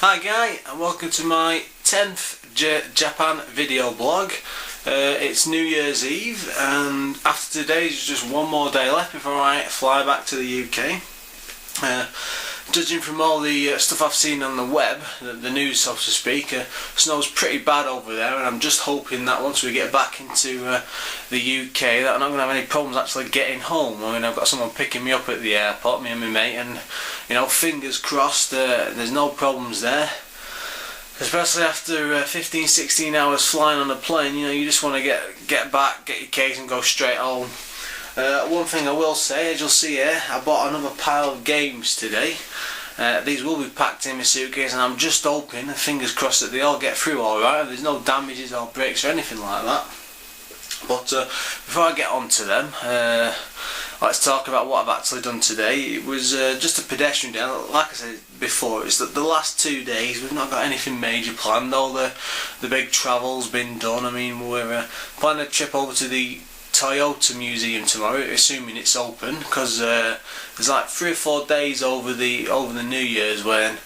Hi Guy, and welcome to my 10th Japan video blog. It's New Year's Eve, and after today is just one more day left before I fly back to the UK. Judging from all the stuff I've seen on the web, the news so to speak, snow's pretty bad over there, and I'm just hoping that once we get back into the UK that I'm not going to have any problems actually getting home. I mean, I've got someone picking me up at the airport, me and my mate, and you know, fingers crossed there's no problems there. Especially after 15-16 hours flying on a plane, you know, you just want to get back, get your case and go straight home. One thing I will say, as you'll see here, I bought another pile of games today. These will be packed in my suitcase, and I'm just hoping, fingers crossed, that they all get through alright, there's no damages or breaks or anything like that. But before I get on to them, let's talk about what I've actually done today. It was just a pedestrian day. Like I said before, it's that the last 2 days we've not got anything major planned. All the big travel's been done. I mean, we're planning a trip over to the Toyota Museum tomorrow, assuming it's open, because there's like 3 or 4 days over the New Year's when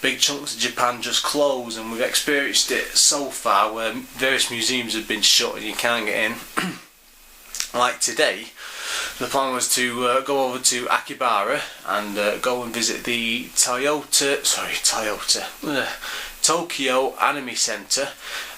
big chunks of Japan just close, and we've experienced it so far where various museums have been shut and you can't get in. Like today, the plan was to go over to Akihabara and go and visit the Tokyo Anime Center,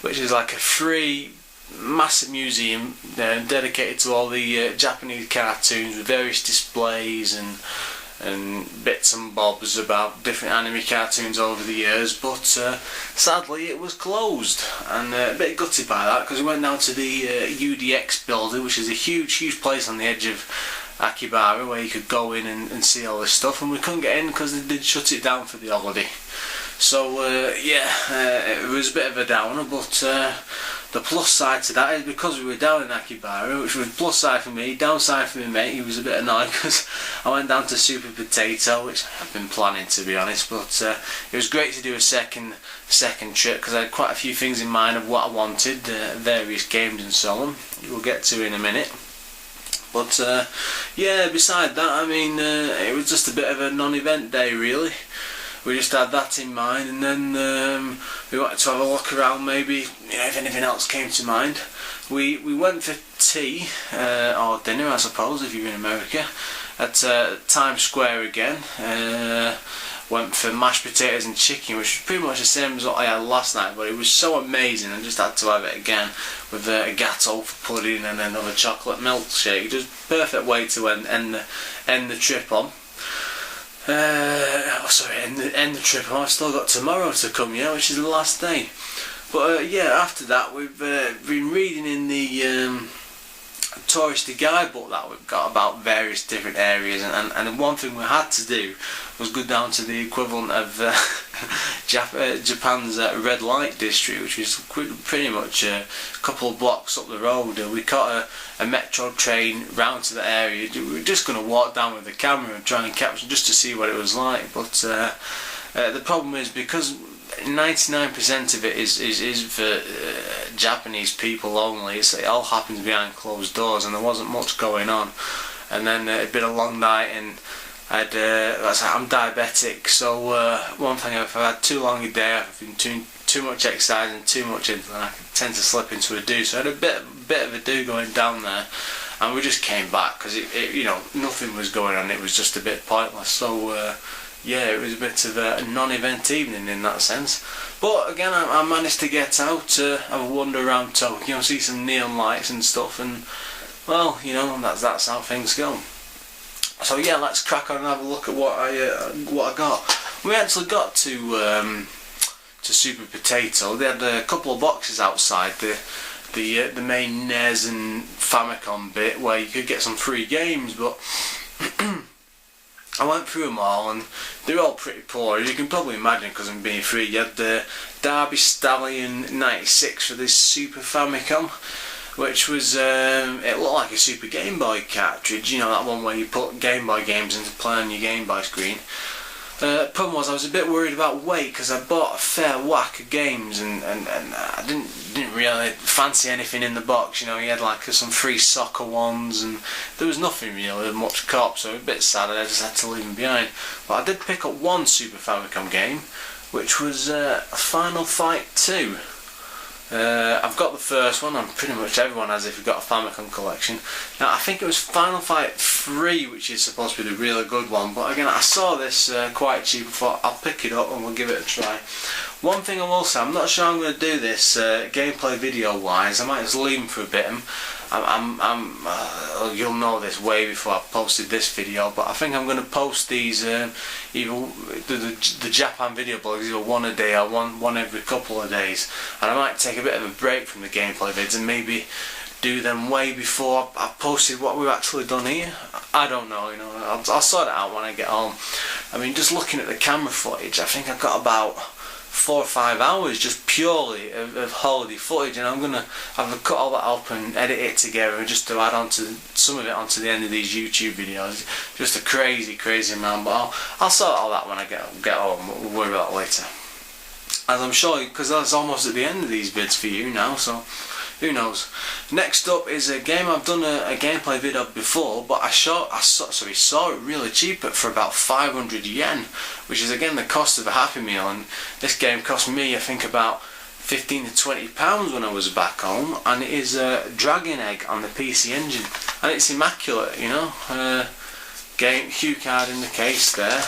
which is like a free massive museum dedicated to all the Japanese cartoons with various displays and bits and bobs about different anime cartoons over the years, but sadly it was closed, and a bit gutted by that, because we went down to the UDX building, which is a huge place on the edge of Akihabara where you could go in and see all this stuff, and we couldn't get in because they did shut it down for the holiday. So it was a bit of a downer, but the plus side to that is because we were down in Akihabara, which was plus side for me, downside for my mate. He was a bit annoyed because I went down to Super Potato, which I've been planning, to be honest, but it was great to do a second trip because I had quite a few things in mind of what I wanted, various games and so on, we'll get to in a minute. But yeah, beside that, I mean, it was just a bit of a non-event day really. We just had that in mind, and then we wanted to have a look around, maybe, you know, if anything else came to mind. We went for tea, or dinner I suppose if you're in America, at Times Square again. Went for mashed potatoes and chicken, which was pretty much the same as what I had last night, but it was so amazing I just had to have it again with a gateau for pudding and another chocolate milkshake. Just perfect way to end the trip on. End the trip. I've still got tomorrow to come, yeah, which is the last day. But yeah, after that we've been reading in the touristy guidebook that we've got about various different areas, and one thing we had to do was go down to the equivalent of Japan's red light district, which is pretty much a couple of blocks up the road. We caught a metro train round to the area. We were just going to walk down with the camera and try and capture just to see what it was like, but the problem is because 99% of it is for Japanese people only. It all happens behind closed doors, and there wasn't much going on. And then it'd been a long night, and I'm diabetic, so one thing, if I've had too long a day, I've been doing too much exercise and too much in, I can tend to slip into a do. So I had a bit of a do going down there, and we just came back because you know, nothing was going on. It was just a bit pointless. So yeah, it was a bit of a non-event evening in that sense. But again, I managed to get out, have a wander around Tokyo, see some neon lights and stuff, and well, you know, that's how things go. So yeah, let's crack on and have a look at what I got. We actually got to Super Potato. They had a couple of boxes outside the main NES and Famicom bit where you could get some free games, but I went through them all, and they're all pretty poor, as you can probably imagine, because I'm being free. You had the Derby Stallion 96 for this Super Famicom, which was, it looked like a Super Game Boy cartridge, you know, that one where you put Game Boy games into play on your Game Boy screen. Problem was I was a bit worried about weight because I bought a fair whack of games, and I didn't really fancy anything in the box. You know, you had like some free soccer ones, and there was nothing really much cop, so a bit sad I just had to leave them behind. But I did pick up one Super Famicom game, which was Final Fight 2. I've got the first one, and pretty much everyone has if you've got a Famicom collection. Now I think it was Final Fight 3 which is supposed to be the really good one, but again I saw this quite cheap and thought I'll pick it up and we'll give it a try. One thing I will say, I'm not sure I'm going to do this gameplay video wise. I might just leave them for a bit. You'll know this way before I posted this video, but I think I'm going to post these either the Japan video blogs either one a day or one every couple of days, and I might take a bit of a break from the gameplay vids and maybe do them way before I've posted what we've actually done here. I don't know, you know, I'll sort it out when I get home. I mean, just looking at the camera footage, I think I've got about 4 or 5 hours just purely of holiday footage, and I'm gonna have to cut all that up and edit it together just to add on to some of it onto the end of these YouTube videos. Just a crazy amount, but I'll sort all that when I get home. We'll worry about it later. As I'm sure, because that's almost at the end of these vids for you now, so who knows. Next up is a game I've done a gameplay vid of before, but I saw it really cheap for about 500 yen, which is again the cost of a Happy Meal, and this game cost me I think about 15 to 20 pounds when I was back home, and it is Dragon Egg on the PC Engine, and it's immaculate, you know. Game cue card in the case there,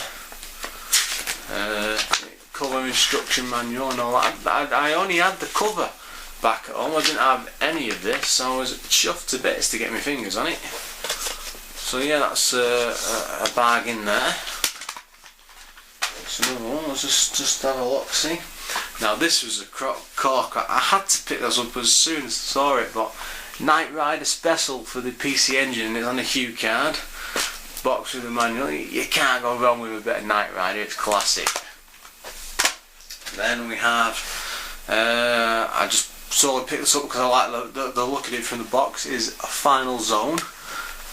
cover instruction manual and all that. I only had the cover back at home. I didn't have any of this, so I was chuffed to bits to get my fingers on it. So yeah, that's a bargain there. It's another one. Let's just have a look. See. Now this was a cork. I had to pick those up as soon as I saw it, but Knight Rider Special for the PC Engine, and it's on a cue card. Box with the manual. You can't go wrong with a bit of Knight Rider. It's classic. Then we have. I just solely picked this up because I like the look at it from the box. Is a Final Zone,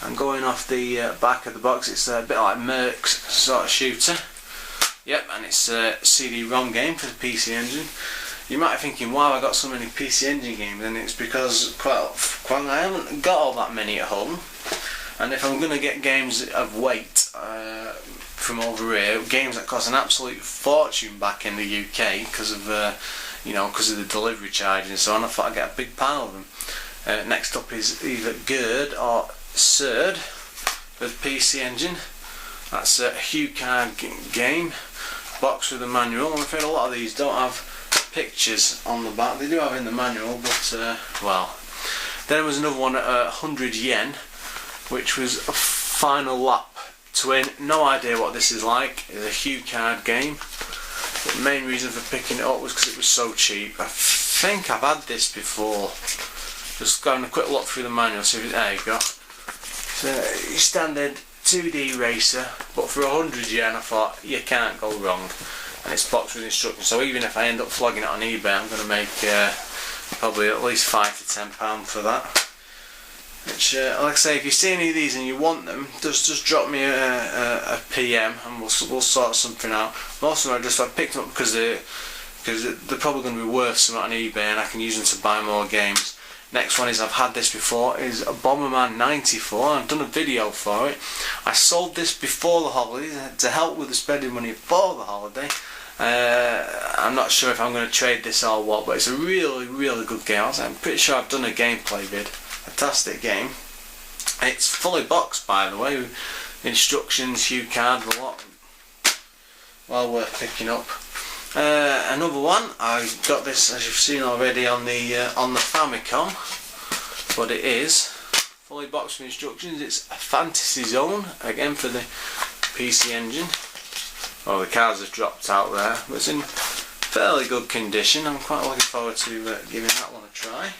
and going off the back of the box, it's a bit like Merc's sort of shooter. Yep, and it's a CD-ROM game for the PC Engine. You might be thinking, why have I got so many PC Engine games? And it's because quite I haven't got all that many at home, and if I'm going to get games of weight from over here, games that cost an absolute fortune back in the UK because of because of the delivery charge and so on, I thought I'd get a big pile of them. Next up is either GERD or SERD for the PC Engine. That's a cue card game, box with a manual. I'm afraid a lot of these don't have pictures on the back. They do have in the manual, but well. Then there was another one at 100 yen, which was a Final Lap Twin. No idea what this is like. It's a cue card game. The main reason for picking it up was because it was so cheap. I think I've had this before. Just going a quick look through the manual. See if there you go. So your standard 2D racer, but for 100 yen I thought you can't go wrong. And it's boxed with instructions. So even if I end up flogging it on eBay, I'm going to make probably at least £5 to £10 for that. Which, like I say, if you see any of these and you want them, just drop me a PM and we'll sort something out. Most of them I picked them up because they're probably going to be worth something on eBay and I can use them to buy more games. Next one is, I've had this before, is Bomberman 94. I've done a video for it. I sold this before the holidays to help with the spending money for the holiday. I'm not sure if I'm going to trade this or what, but it's a really good game. I'm pretty sure I've done a gameplay vid. Fantastic game. It's fully boxed, by the way, instructions, cue card, a lot. Well worth picking up. Another one, I got this, as you've seen already, on the Famicom, but it is fully boxed with instructions. It's a Fantasy Zone, again for the PC Engine. Well, the cards have dropped out there, but it's in fairly good condition. I'm quite looking forward to giving that one a try.